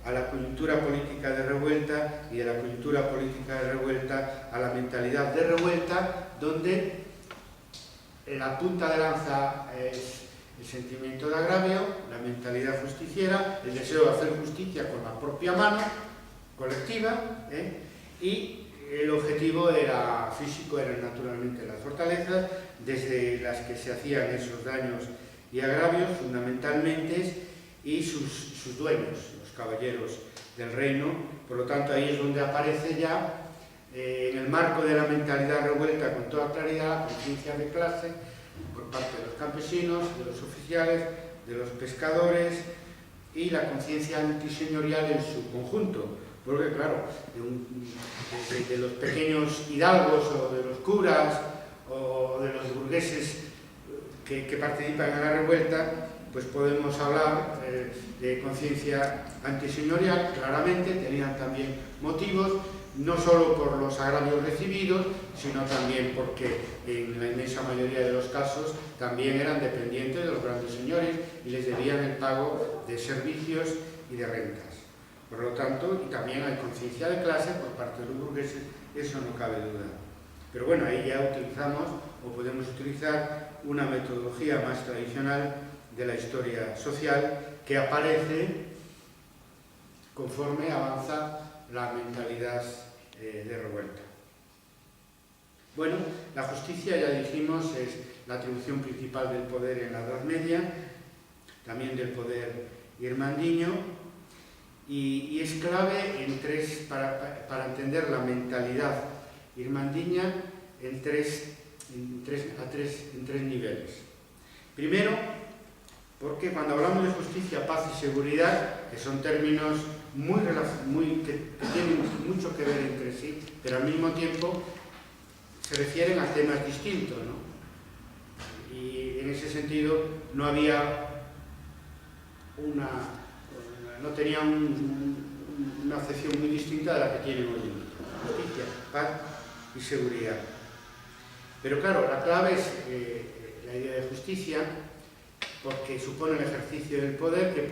a la coyuntura política de revuelta y de la coyuntura política de revuelta a la mentalidad de revuelta, donde la punta de lanza es el sentimiento de agravio, la mentalidad justiciera, el deseo de hacer justicia con la propia mano colectiva, y el objetivo era físico, eran naturalmente las fortalezas, desde las que se hacían esos daños y agravios fundamentalmente, y sus dueños, los caballeros del reino. Por lo tanto, ahí es donde aparece ya, en el marco de la mentalidad revuelta con toda claridad, la conciencia de clase por parte de los campesinos, de los oficiales, de los pescadores, y la conciencia antiseñorial en su conjunto. Porque, claro, de los pequeños hidalgos o de los curas o de los burgueses que participan en la revuelta, pues podemos hablar de conciencia antiseñorial. Claramente tenían también motivos, no solo por los agravios recibidos, sino también porque en la inmensa mayoría de los casos también eran dependientes de los grandes señores y les debían el pago de servicios y de rentas. Por lo tanto, y también hay conciencia de clase por parte de los burgueses, eso no cabe duda. Pero bueno, ahí ya utilizamos, o podemos utilizar, una metodología más tradicional de la historia social que aparece conforme avanza la mentalidad de revuelta. Bueno, la justicia, ya dijimos, es la atribución principal del poder en la Edad Media, también del poder irmandiño, y es clave para entender la mentalidad irmandiña en tres niveles. Primero, porque cuando hablamos de justicia, paz y seguridad, que son términos que tienen mucho que ver entre sí, pero al mismo tiempo se refieren a temas distintos, ¿no? Y en ese sentido no tenía una acepción muy distinta de la que tienen hoy en día. Justicia, paz y seguridad. Pero claro, la clave es la idea de justicia, porque supone el ejercicio del poder que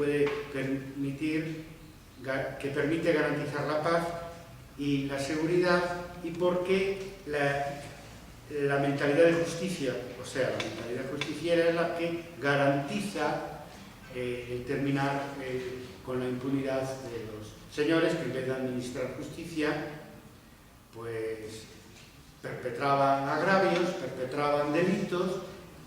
permite garantizar la paz y la seguridad, y porque la mentalidad de justicia, o sea, la mentalidad justiciera, es la que garantiza el terminar con la impunidad de los señores que, en vez de administrar justicia, pues perpetraban agravios, perpetraban delitos,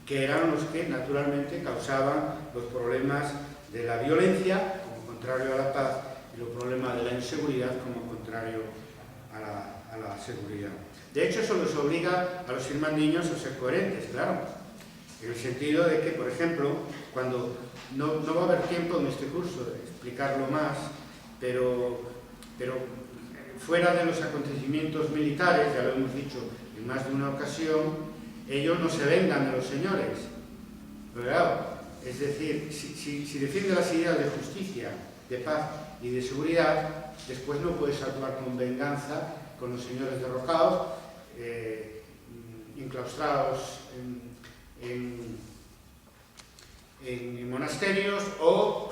que eran los que naturalmente causaban los problemas de la violencia como contrario a la paz y los problemas de la inseguridad como contrario a la seguridad. De hecho, eso les obliga a los irmandiños a ser coherentes, claro, en el sentido de que, por ejemplo, cuando no va a haber tiempo en este curso de explicarlo más, pero fuera de los acontecimientos militares, ya lo hemos dicho en más de una ocasión, ellos no se vengan de los señores. Pero claro, es decir, si defiende las ideas de justicia, de paz y de seguridad, después no puedes actuar con venganza con los señores derrocados, enclaustrados en monasterios o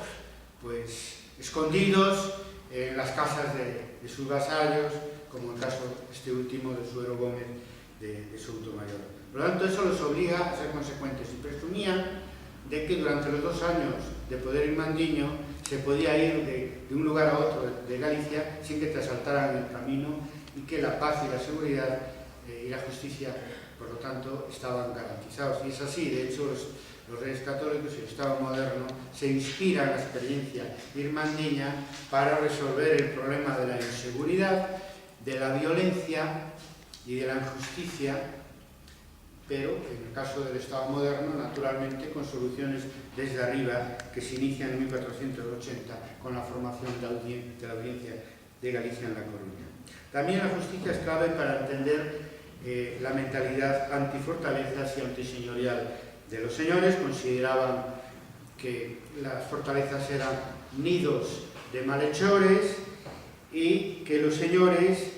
pues escondidos en las casas de sus vasallos, como el caso este último de Suero Gómez de Soutomayor. Por lo tanto, eso les obliga a ser consecuentes y presumían de que durante los 2 años de poder irmandiño se podía ir de un lugar a otro de Galicia sin que te asaltaran en el camino, y que la paz y la seguridad y la justicia, por lo tanto, estaban garantizados. Y es así. De hecho, los reyes católicos y el Estado moderno se inspiran en la experiencia irmandiña para resolver el problema de la inseguridad, de la violencia y de la injusticia, pero en el caso del Estado moderno, naturalmente, con soluciones desde arriba que se inician en 1480 con la formación de la Audiencia de Galicia en La Coruña. También la justicia es clave para entender la mentalidad antifortalezas y antiseñorial de los señores. Consideraban que las fortalezas eran nidos de malhechores y que los señores,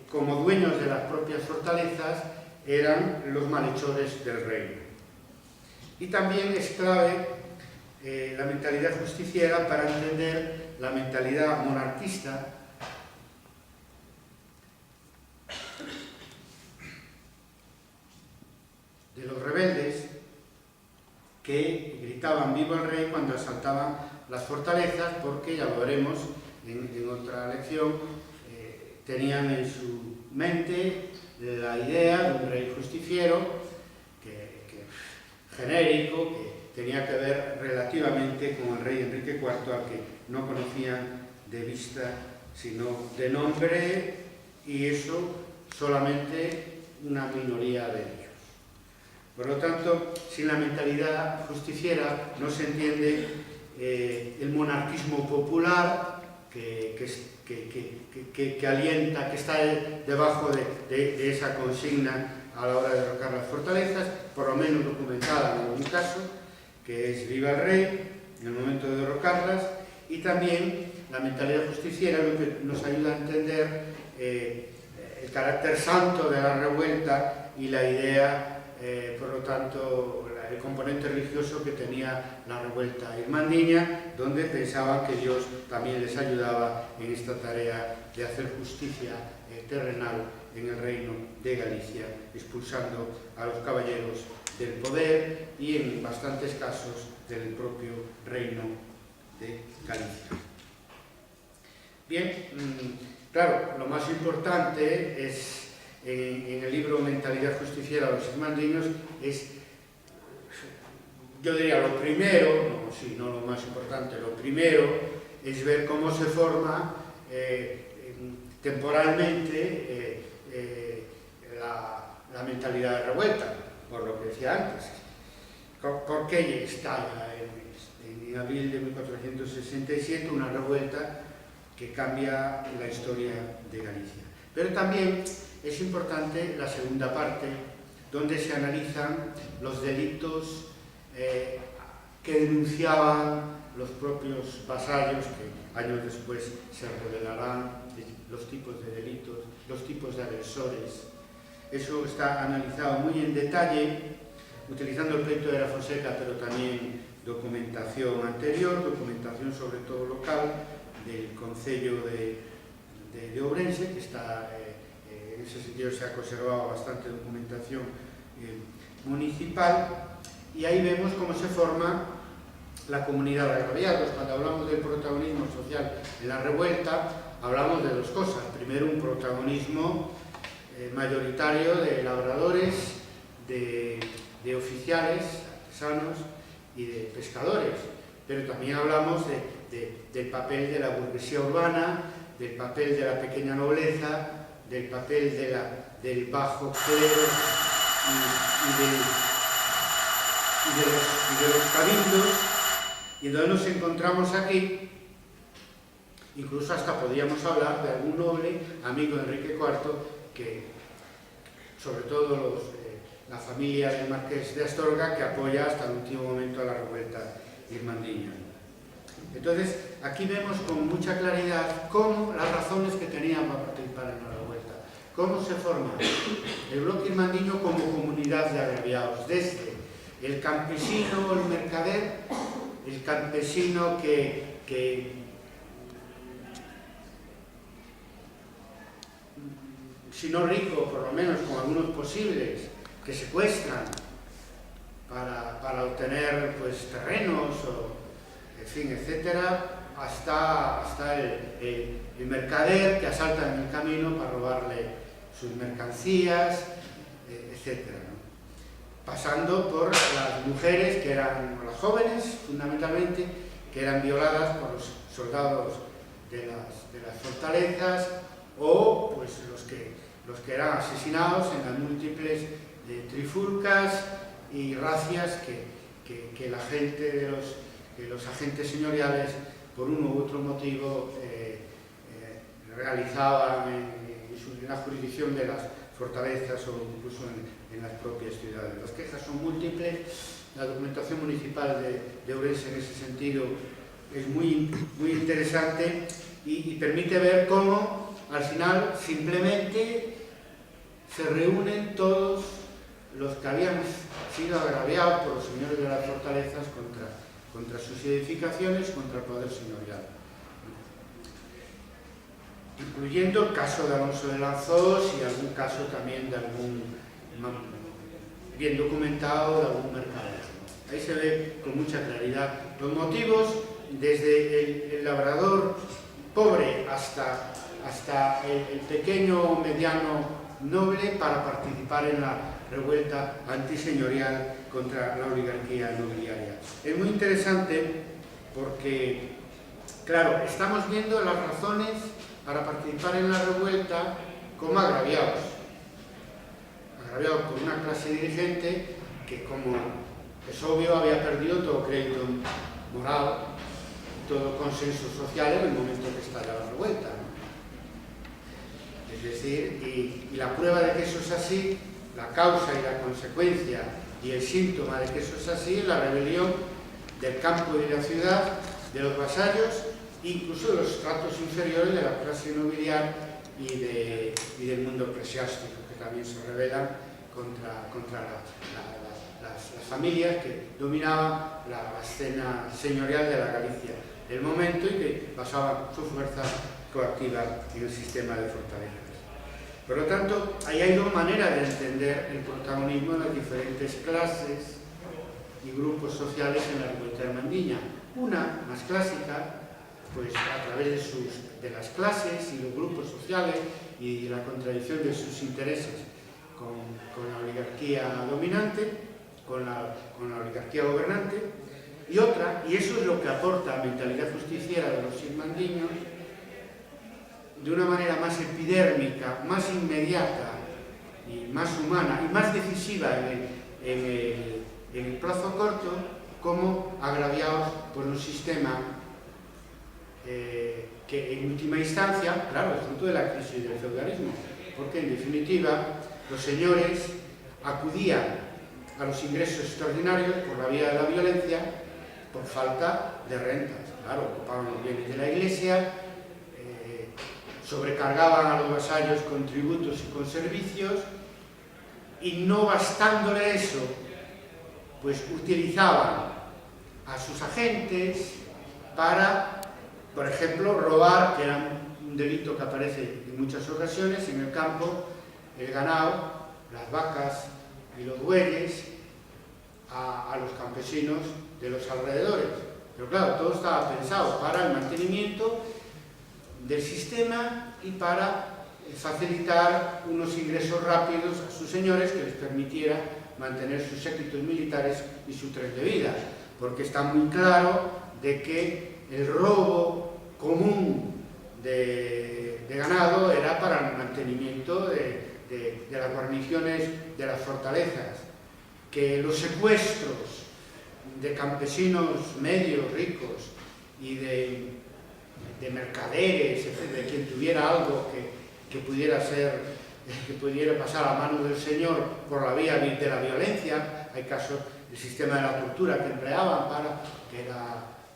como dueños de las propias fortalezas, eran los malhechores del reino. Y también es clave la mentalidad justiciera para entender la mentalidad monarquista de los rebeldes, que gritaban "viva el rey" cuando asaltaban las fortalezas, porque, ya lo veremos en otra lección, tenían en su mente la idea de un rey justiciero genérico, que tenía que ver relativamente con el rey Enrique IV, al que no conocían de vista sino de nombre, y eso solamente una minoría de ellos. Por lo tanto, sin la mentalidad justiciera no se entiende el monarquismo popular que alienta, que está debajo de esa consigna a la hora de derrocar las fortalezas, por lo menos documentada en algún caso, que es "viva el rey" en el momento de derrocarlas. Y también la mentalidad justiciera lo que nos ayuda a entender el carácter santo de la revuelta y la idea, por lo tanto, el componente religioso que tenía la revuelta irmandiña, donde pensaban que Dios también les ayudaba en esta tarea de hacer justicia terrenal en el reino de Galicia, expulsando a los caballeros del poder y, en bastantes casos, del propio reino de Galicia. Bien, claro, lo más importante es, en el libro Mentalidad Justiciera de los Irmandiños, es yo diría lo primero, no lo más importante, lo primero es ver cómo se forma temporalmente la mentalidad de revuelta, por lo que decía antes. ¿Por qué estalla en abril de 1467 una revuelta que cambia la historia de Galicia? Pero también es importante la segunda parte, donde se analizan los delitos que denunciaban los propios vasallos, que años después se revelarán los tipos de delitos, los tipos de agresores. Eso está analizado muy en detalle, utilizando el pleito de la Fonseca, pero también documentación anterior, documentación sobre todo local, del Concello de Ourense, que está, en ese sentido se ha conservado bastante documentación municipal, y ahí vemos cómo se forma la comunidad de agraviados. Cuando hablamos del protagonismo social en la revuelta, hablamos de dos cosas. Primero, un protagonismo mayoritario de labradores, de oficiales, artesanos y de pescadores, pero también hablamos del papel de la burguesía urbana, del papel de la pequeña nobleza, del papel del bajo clero y de los cabildos, y donde nos encontramos aquí, incluso hasta podríamos hablar de algún noble amigo de Enrique IV, que sobre todo la familia del Marqués de Astorga, que apoya hasta el último momento a la revuelta irmandiña. Entonces, aquí vemos con mucha claridad las razones que tenían para participar en la revuelta, cómo se forma el bloque irmandiño como comunidad de agraviados, desde el campesino, el mercader, el campesino que si no rico, por lo menos con algunos posibles, que secuestran para obtener pues, terrenos, en fin, etcétera, hasta el mercader que asalta en el camino para robarle sus mercancías, etcétera, ¿no? Pasando por las mujeres, que eran las jóvenes, fundamentalmente, que eran violadas por los soldados de las fortalezas, o pues, los que eran asesinados en las múltiples trifulcas y racias que la gente de los agentes señoriales, por uno u otro motivo, realizaban en la jurisdicción de las fortalezas o incluso en las propias ciudades. Las quejas son múltiples, la documentación municipal de Ourense en ese sentido es muy interesante y permite ver cómo al final simplemente se reúnen todos los que habían sido agraviados por los señores de las fortalezas contra sus edificaciones, contra el poder señorial, incluyendo el caso de Alonso de Lanzós y algún caso también de algún, bien documentado, de algún mercader. Ahí se ve con mucha claridad los motivos, desde el labrador pobre hasta el pequeño o mediano noble, para participar en la revuelta antiseñorial contra la oligarquía nobiliaria. Es muy interesante porque, claro, estamos viendo las razones para participar en la revuelta como agraviados por una clase dirigente que, como es obvio, había perdido todo crédito moral, todo consenso social en el momento que estalla la revuelta, ¿no? Es decir, y la prueba de que eso es así, la causa y la consecuencia y el síntoma de que eso es así, es la rebelión del campo y de la ciudad, de los vasallos, incluso de los estratos inferiores de la clase nobiliar y del mundo eclesiástico, que también se rebelan contra las familias que dominaban la escena señorial de la Galicia del momento y que basaban su fuerza coactiva en el sistema de fortalezas. Por lo tanto, ahí hay dos maneras de entender el protagonismo de las diferentes clases y grupos sociales en la revuelta irmandiña. Una, más clásica, pues a través de las clases y los grupos sociales y la contradicción de sus intereses con la oligarquía dominante, con la oligarquía gobernante, y otra, y eso es lo que aporta la mentalidad justiciera de los sirmandiños, de una manera más epidérmica, más inmediata y más humana y más decisiva en el plazo corto, como agraviados por un sistema que en última instancia, claro, es fruto de la crisis del feudalismo, porque en definitiva los señores acudían a los ingresos extraordinarios por la vía de la violencia por falta de rentas. Claro, ocupaban los bienes de la iglesia, sobrecargaban a los vasallos con tributos y con servicios, y no bastándole eso, pues utilizaban a sus agentes para, por ejemplo, robar, que era un delito que aparece en muchas ocasiones en el campo, el ganado, las vacas y los bueyes a los campesinos de los alrededores. Pero claro, todo estaba pensado para el mantenimiento del sistema y para facilitar unos ingresos rápidos a sus señores que les permitiera mantener sus séquitos militares y su tren de vida, porque está muy claro de que el robo común de ganado era para el mantenimiento de las guarniciones de las fortalezas, que los secuestros de campesinos medios, ricos, y de mercaderes, etc., de quien tuviera algo que pudiera pasar a manos del señor por la vía de la violencia. Hay casos del sistema de la tortura que empleaban que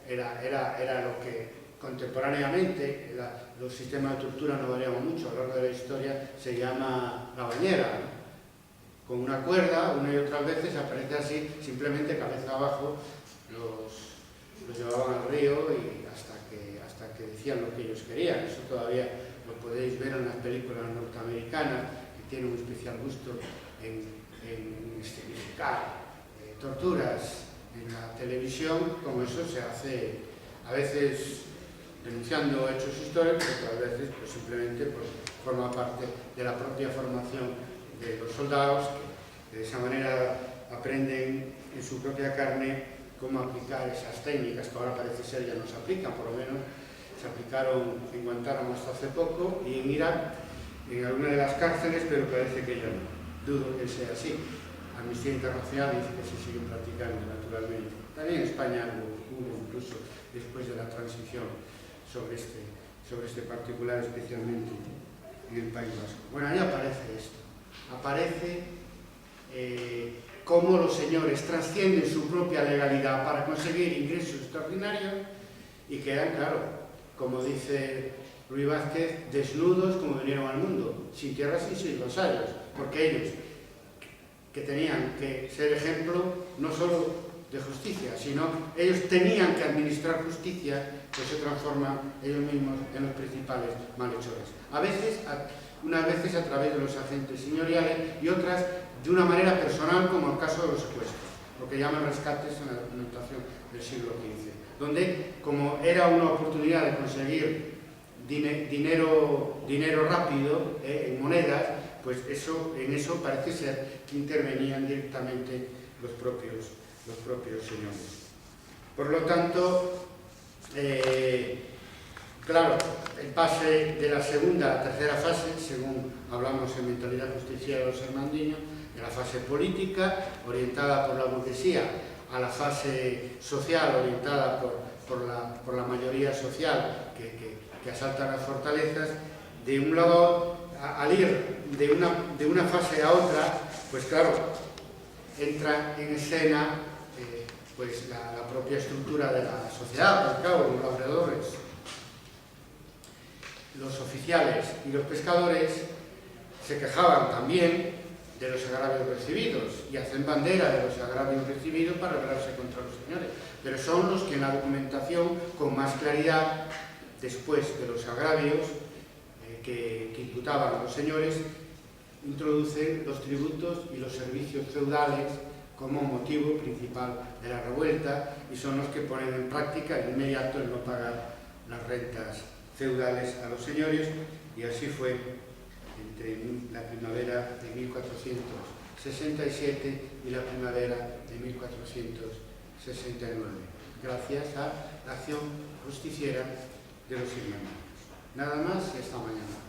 era lo que contemporáneamente los sistemas de tortura no variaban mucho. A lo largo de la historia se llama la bañera, ¿no? Con una cuerda, una y otras veces aparece así, simplemente cabeza abajo, los llevaban al río y hasta que decían lo que ellos querían. Eso todavía lo podéis ver en las películas norteamericanas, que tienen un especial gusto en escenificar torturas en la televisión. Como eso se hace a veces denunciando hechos históricos, otras veces pues simplemente forma parte de la propia formación de los soldados, que de esa manera aprenden en su propia carne cómo aplicar esas técnicas que ahora parece ser ya no se aplican. Por lo menos se aplicaron en Guantánamo hasta hace poco y en Irak, en alguna de las cárceles, pero parece que ya no. Dudo que sea así. Amnistía Internacional dice que se siguen practicando naturalmente. También en España hubo incluso después de la transición sobre este particular, especialmente en el País Vasco. Bueno, ahí aparece esto. Aparece cómo los señores trascienden su propia legalidad para conseguir ingresos extraordinarios y quedan, claro, como dice Ruy Vázquez, desnudos como vinieron al mundo, sin tierras y sin vasallos, porque ellos, que tenían que ser ejemplo no solo de justicia, sino ellos tenían que administrar justicia, pues se transforman ellos mismos en los principales malhechores. Unas veces a través de los agentes señoriales y otras de una manera personal, como el caso de los secuestros, lo que llaman rescates en la documentación del siglo XV, donde, como era una oportunidad de conseguir dinero rápido en monedas, pues en eso parece ser que intervenían directamente los propios señores. Por lo tanto, claro, el pase de la segunda a la tercera fase, según hablamos en mentalidad justiciera de los hermandiños, de la fase política, orientada por la burguesía, a la fase social, orientada por la mayoría social que asalta las fortalezas. De un lado, al ir de una fase a otra, pues claro, entra en escena pues la propia estructura de la sociedad. Pues claro, los labradores, los oficiales y los pescadores se quejaban también de los agravios recibidos y hacen bandera de los agravios recibidos para rebelarse contra los señores, pero son los que en la documentación, con más claridad, después de los agravios que imputaban a los señores, introducen los tributos y los servicios feudales como motivo principal de la revuelta, y son los que ponen en práctica de inmediato el no pagar las rentas feudales a los señores. Y así fue entre la primavera de 1400 1467 y la primavera de 1469, gracias a la acción justiciera de los irmandinos. Nada más y hasta mañana.